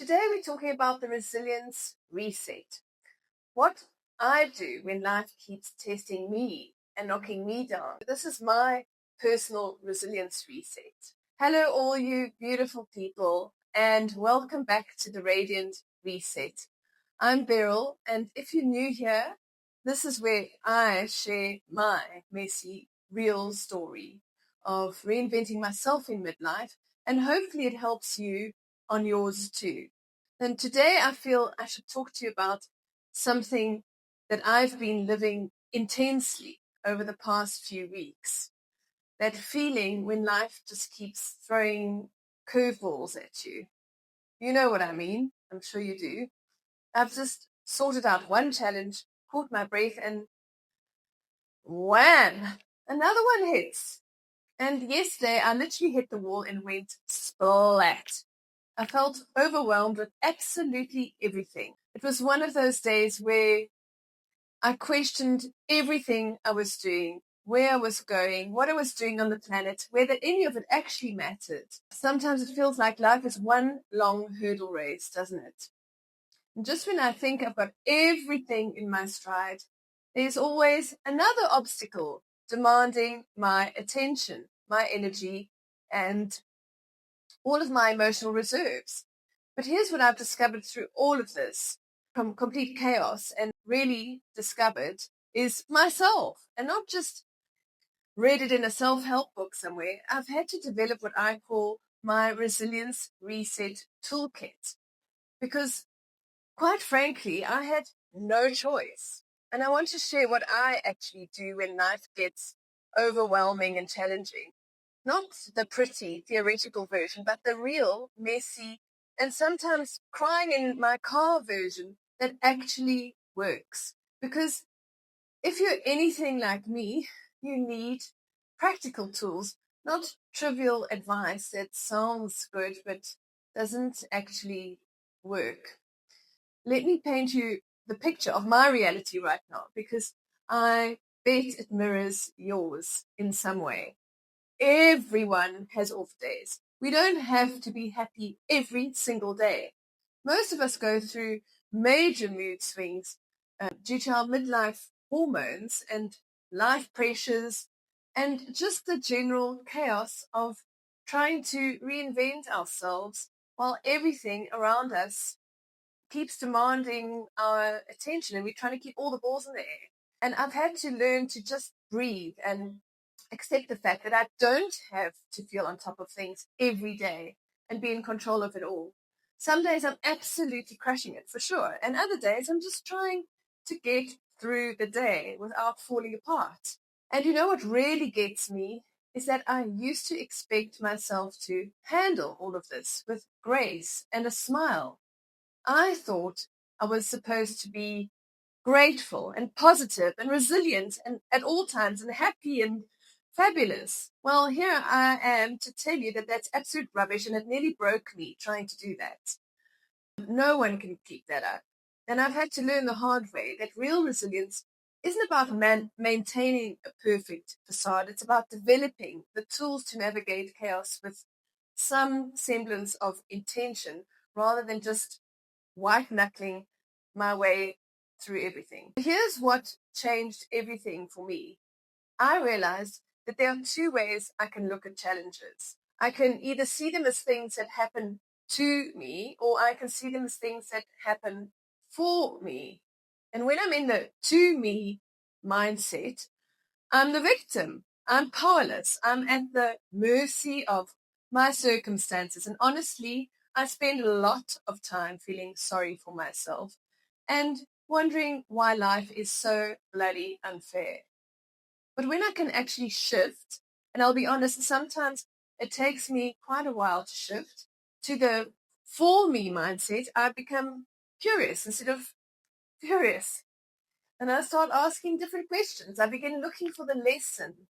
Today we're talking about the resilience reset. What I do when life keeps testing me and knocking me down. This is my personal resilience reset. Hello, all you beautiful people, and welcome back to the Radiant Reset. I'm Beryl, and if you're new here, this is where I share my messy, real story of reinventing myself in midlife, and hopefully it helps you on yours too. And today I feel I should talk to you about something that I've been living intensely over the past few weeks. That feeling when life just keeps throwing curveballs at you. You know what I mean. I'm sure you do. I've just sorted out one challenge, caught my breath, and wham! Another one hits. And yesterday I literally hit the wall and went splat. I felt overwhelmed with absolutely everything. It was one of those days where I questioned everything I was doing, where I was going, what I was doing on the planet, whether any of it actually mattered. Sometimes it feels like life is one long hurdle race, doesn't it? And just when I think I've got everything in my stride, there's always another obstacle demanding my attention, my energy, and all of my emotional reserves. But here's what I've discovered through all of this, from complete chaos, and really discovered is myself, and not just read it in a self-help book somewhere. I've had to develop what I call my resilience reset toolkit, because quite frankly, I had no choice. And I want to share what I actually do when life gets overwhelming and challenging. Not the pretty theoretical version, but the real, messy, and sometimes crying in my car version that actually works. Because if you're anything like me, you need practical tools, not trivial advice that sounds good but doesn't actually work. Let me paint you the picture of my reality right now, because I bet it mirrors yours in some way. Everyone has off days. We don't have to be happy every single day. Most of us go through major mood swings due to our midlife hormones and life pressures and just the general chaos of trying to reinvent ourselves while everything around us keeps demanding our attention and we're trying to keep all the balls in the air. And I've had to learn to just breathe and accept the fact that I don't have to feel on top of things every day and be in control of it all. Some days I'm absolutely crushing it, for sure. And other days I'm just trying to get through the day without falling apart. And you know what really gets me is that I used to expect myself to handle all of this with grace and a smile. I thought I was supposed to be grateful and positive and resilient and at all times and happy and fabulous. Well, here I am to tell you that that's absolute rubbish, and it nearly broke me trying to do that. No one can keep that up. And I've had to learn the hard way that real resilience isn't about maintaining a perfect facade. It's about developing the tools to navigate chaos with some semblance of intention rather than just white knuckling my way through everything. Here's what changed everything for me. I realized that there are two ways I can look at challenges. I can either see them as things that happen to me, or I can see them as things that happen for me. And when I'm in the to me mindset, I'm the victim. I'm powerless. I'm at the mercy of my circumstances. And honestly, I spend a lot of time feeling sorry for myself and wondering why life is so bloody unfair. But when I can actually shift, and I'll be honest, sometimes it takes me quite a while to shift to the for me mindset, I become curious instead of furious. And I start asking different questions. I begin looking for the lesson,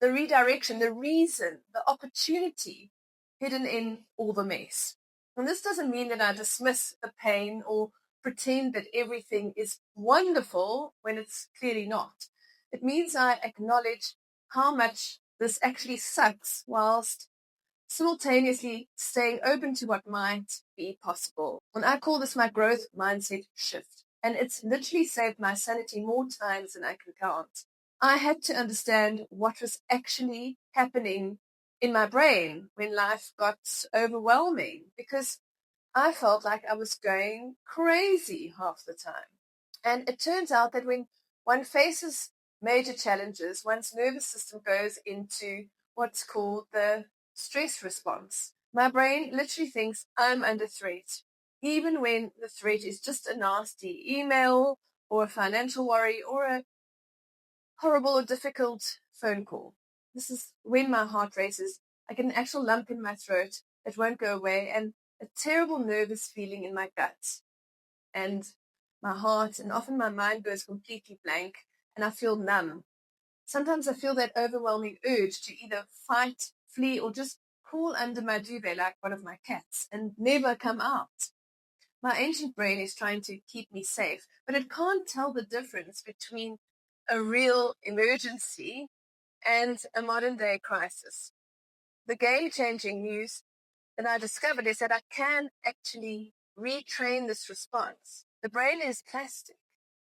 the redirection, the reason, the opportunity hidden in all the mess. And this doesn't mean that I dismiss the pain or pretend that everything is wonderful when it's clearly not. It means I acknowledge how much this actually sucks whilst simultaneously staying open to what might be possible. And I call this my growth mindset shift. And it's literally saved my sanity more times than I can count. I had to understand what was actually happening in my brain when life got overwhelming, because I felt like I was going crazy half the time. And it turns out that when one faces major challenges, one's nervous system goes into what's called the stress response. My brain literally thinks I'm under threat, even when the threat is just a nasty email or a financial worry or a horrible or difficult phone call. This is when my heart races. I get an actual lump in my throat that won't go away, and a terrible nervous feeling in my gut and my heart, and often my mind goes completely blank and I feel numb. Sometimes I feel that overwhelming urge to either fight, flee, or just crawl under my duvet like one of my cats and never come out. My ancient brain is trying to keep me safe, but it can't tell the difference between a real emergency and a modern day crisis. The game changing news that I discovered is that I can actually retrain this response. The brain is plastic.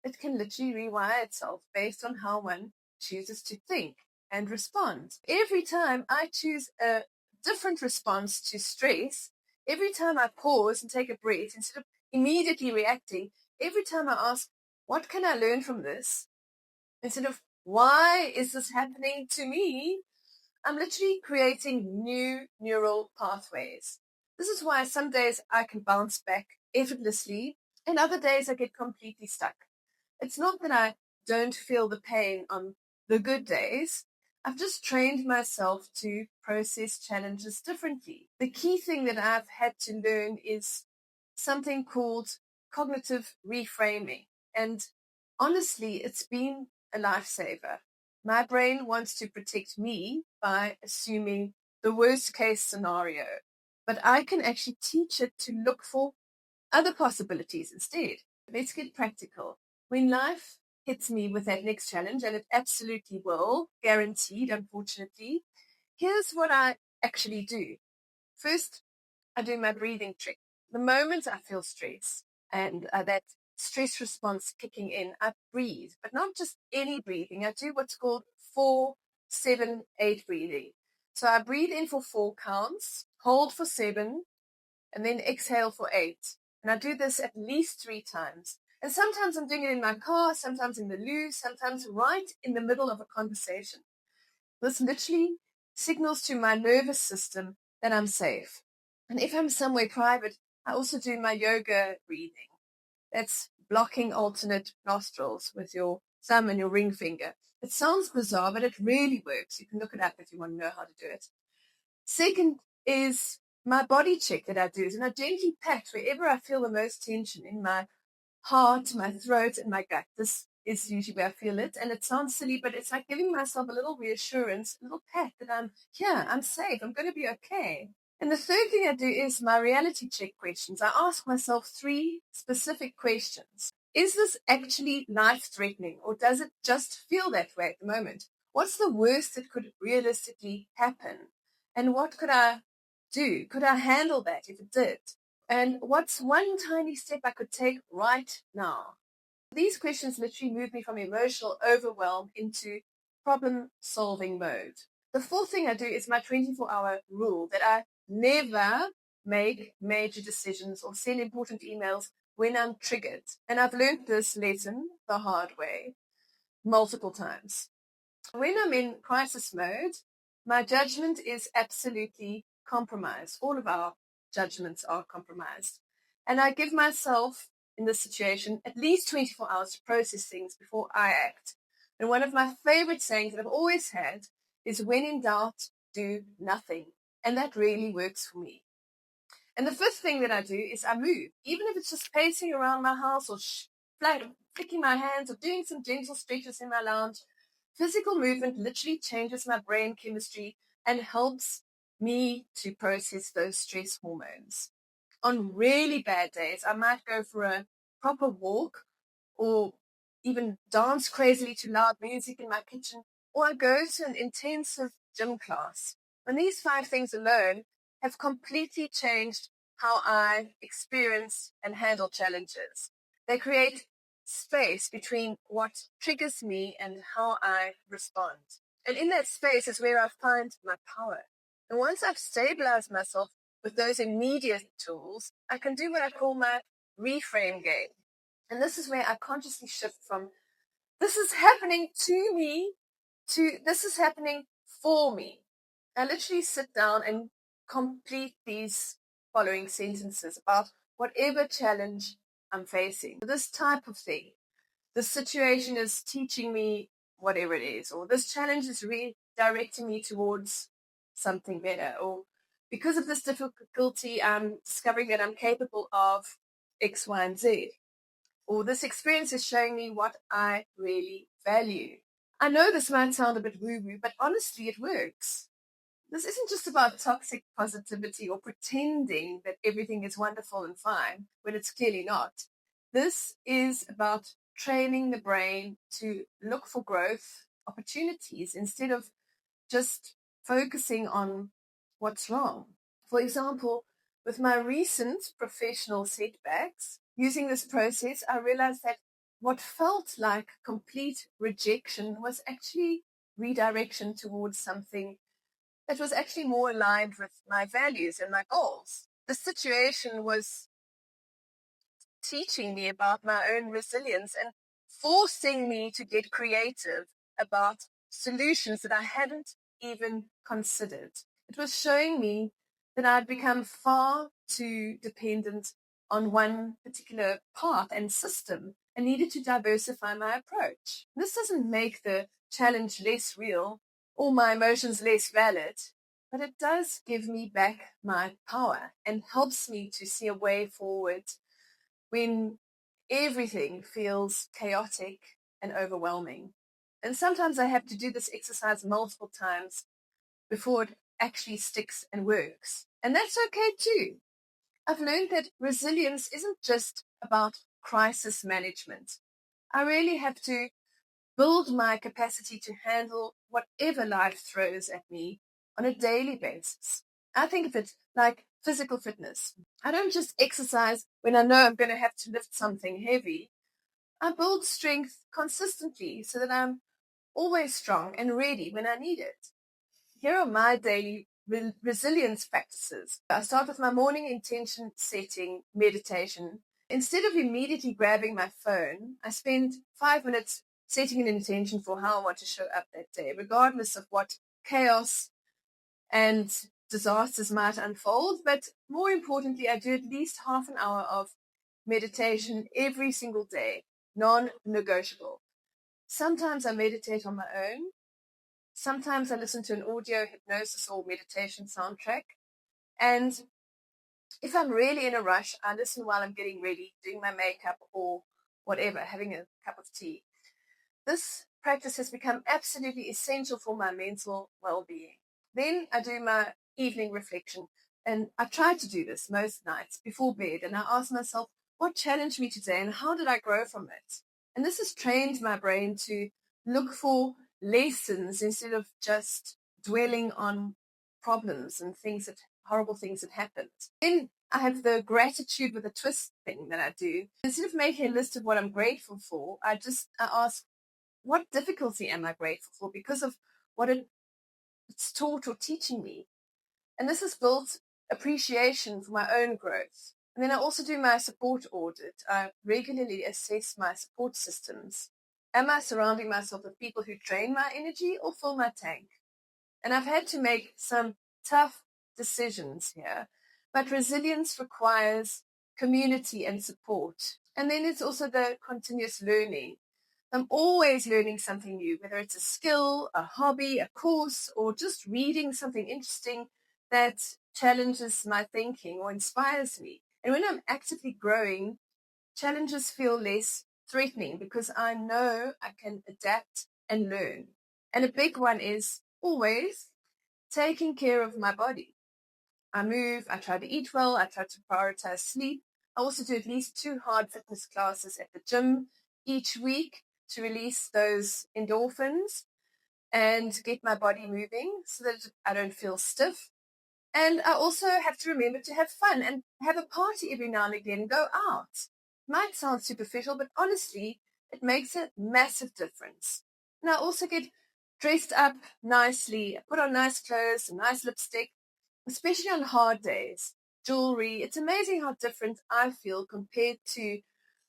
It can literally rewire itself based on how one chooses to think and respond. Every time I choose a different response to stress, every time I pause and take a breath instead of immediately reacting, every time I ask, what can I learn from this? Instead of, why is this happening to me? I'm literally creating new neural pathways. This is why some days I can bounce back effortlessly and other days I get completely stuck. It's not that I don't feel the pain on the good days. I've just trained myself to process challenges differently. The key thing that I've had to learn is something called cognitive reframing. And honestly, it's been a lifesaver. My brain wants to protect me by assuming the worst case scenario, but I can actually teach it to look for other possibilities instead. Let's get practical. When life hits me with that next challenge, and it absolutely will, guaranteed, unfortunately, here's what I actually do. First, I do my breathing trick. The moment I feel stress and that stress response kicking in, I breathe, but not just any breathing. I do what's called 4-7-8 breathing. So I breathe in for 4 counts, hold for 7, and then exhale for 8. And I do this at least 3 times. And sometimes I'm doing it in my car, sometimes in the loo, sometimes right in the middle of a conversation. This literally signals to my nervous system that I'm safe. And if I'm somewhere private, I also do my yoga breathing. That's blocking alternate nostrils with your thumb and your ring finger. It sounds bizarre, but it really works. You can look it up if you want to know how to do it. Second is my body check that I do, and I gently pat wherever I feel the most tension in my heart, my throat, and my gut. This is usually where I feel it. And it sounds silly, but it's like giving myself a little reassurance, a little pat that I'm here, I'm safe, I'm going to be okay. And the third thing I do is my reality check questions. I ask myself 3 specific questions. Is this actually life-threatening, or does it just feel that way at the moment? What's the worst that could realistically happen? And what could I do? Could I handle that if it did? And what's one tiny step I could take right now? These questions literally move me from emotional overwhelm into problem-solving mode. The fourth thing I do is my 24-hour rule that I never make major decisions or send important emails when I'm triggered. And I've learned this lesson the hard way multiple times. When I'm in crisis mode, my judgment is absolutely compromised. All of our judgments are compromised. And I give myself, in this situation, at least 24 hours to process things before I act. And one of my favorite sayings that I've always had is, when in doubt, do nothing. And that really works for me. And the fifth thing that I do is I move, even if it's just pacing around my house or flicking my hands or doing some gentle stretches in my lounge. Physical movement literally changes my brain chemistry and helps me to process those stress hormones. On really bad days, I might go for a proper walk or even dance crazily to loud music in my kitchen, or I go to an intensive gym class. And these 5 things alone have completely changed how I experience and handle challenges. They create space between what triggers me and how I respond. And in that space is where I find my power. And once I've stabilized myself with those immediate tools, I can do what I call my reframe game. And this is where I consciously shift from this is happening to me to this is happening for me. I literally sit down and complete these following sentences about whatever challenge I'm facing. This type of thing. The situation is teaching me whatever it is, or this challenge is redirecting me towards something better, or because of this difficulty, I'm discovering that I'm capable of X, Y, and Z, or this experience is showing me what I really value. I know this might sound a bit woo-woo, but honestly, it works. This isn't just about toxic positivity or pretending that everything is wonderful and fine when it's clearly not. This is about training the brain to look for growth opportunities instead of just focusing on what's wrong. For example, with my recent professional setbacks, using this process, I realized that what felt like complete rejection was actually redirection towards something that was actually more aligned with my values and my goals. The situation was teaching me about my own resilience and forcing me to get creative about solutions that I hadn't even considered. It was showing me that I'd become far too dependent on one particular path and system and needed to diversify my approach. This doesn't make the challenge less real or my emotions less valid, but it does give me back my power and helps me to see a way forward when everything feels chaotic and overwhelming. And sometimes I have to do this exercise multiple times before it actually sticks and works. And that's okay too. I've learned that resilience isn't just about crisis management. I really have to build my capacity to handle whatever life throws at me on a daily basis. I think of it like physical fitness. I don't just exercise when I know I'm going to have to lift something heavy. I build strength consistently so that I'm always strong and ready when I need it. Here are my daily resilience practices. I start with my morning intention setting meditation. Instead of immediately grabbing my phone, I spend 5 minutes setting an intention for how I want to show up that day, regardless of what chaos and disasters might unfold. But more importantly, I do at least half an hour of meditation every single day, non-negotiable. Sometimes I meditate on my own. Sometimes I listen to an audio hypnosis or meditation soundtrack. And if I'm really in a rush, I listen while I'm getting ready, doing my makeup or whatever, having a cup of tea. This practice has become absolutely essential for my mental well-being. Then I do my evening reflection, and I try to do this most nights before bed, and I ask myself, what challenged me today and how did I grow from it? And this has trained my brain to look for lessons instead of just dwelling on problems and horrible things that happened. Then I have the gratitude with a twist thing that I do. Instead of making a list of what I'm grateful for, I ask, what difficulty am I grateful for because of what it's taught or teaching me? And this has built appreciation for my own growth. And then I also do my support audit. I regularly assess my support systems. Am I surrounding myself with people who drain my energy or fill my tank? And I've had to make some tough decisions here, but resilience requires community and support. And then it's also the continuous learning. I'm always learning something new, whether it's a skill, a hobby, a course, or just reading something interesting that challenges my thinking or inspires me. And when I'm actively growing, challenges feel less threatening because I know I can adapt and learn. And a big one is always taking care of my body. I move, I try to eat well, I try to prioritize sleep. I also do at least 2 hard fitness classes at the gym each week to release those endorphins and get my body moving so that I don't feel stiff. And I also have to remember to have fun and have a party every now and again, go out. It might sound superficial, but honestly, it makes a massive difference. And I also get dressed up nicely, I put on nice clothes, a nice lipstick, especially on hard days. Jewelry. It's amazing how different I feel compared to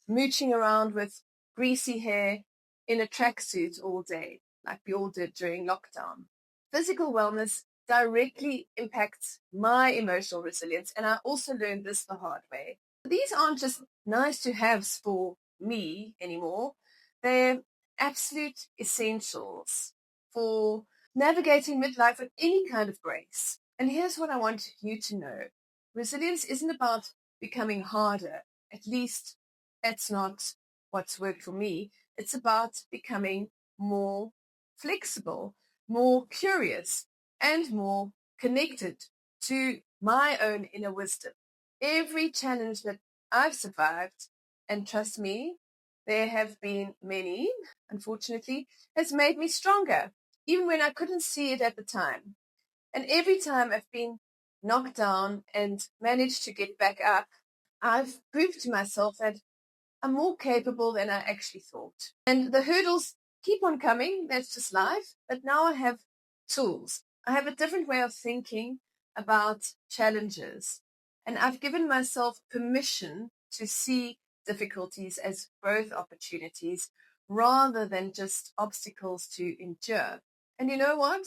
mooching around with greasy hair in a tracksuit all day, like we all did during lockdown. Physical wellness directly impacts my emotional resilience, and I also learned this the hard way. These aren't just nice to haves for me anymore, they're absolute essentials for navigating midlife with any kind of grace. And here's what I want you to know: resilience isn't about becoming harder, at least that's not what's worked for me. It's about becoming more flexible, more curious, and more connected to my own inner wisdom. Every challenge that I've survived, and trust me, there have been many, unfortunately, has made me stronger, even when I couldn't see it at the time. And every time I've been knocked down and managed to get back up, I've proved to myself that I'm more capable than I actually thought. And the hurdles keep on coming. That's just life. But now I have tools. I have a different way of thinking about challenges. And I've given myself permission to see difficulties as growth opportunities rather than just obstacles to endure. And you know what?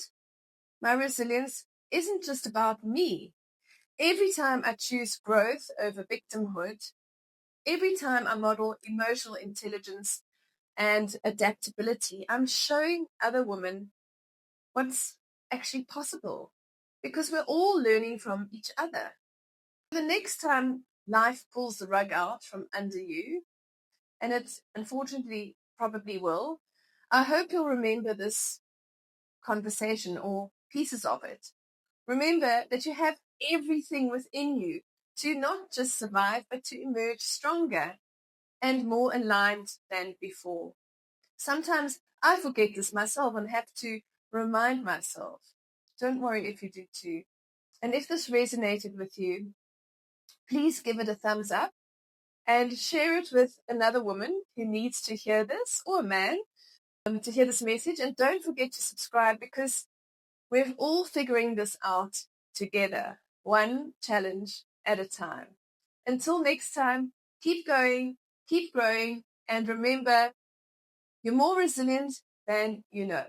My resilience isn't just about me. Every time I choose growth over victimhood, every time I model emotional intelligence and adaptability, I'm showing other women what's actually possible because we're all learning from each other. The next time life pulls the rug out from under you, and it unfortunately probably will, I hope you'll remember this conversation or pieces of it. Remember that you have everything within you to not just survive, but to emerge stronger and more aligned than before. Sometimes I forget this myself and have to remind myself. Don't worry if you do too. And if this resonated with you, please give it a thumbs up and share it with another woman who needs to hear this, or a man to hear this message. And don't forget to subscribe because we're all figuring this out together, one challenge at a time. Until next time, keep going, keep growing, and remember, you're more resilient than you know.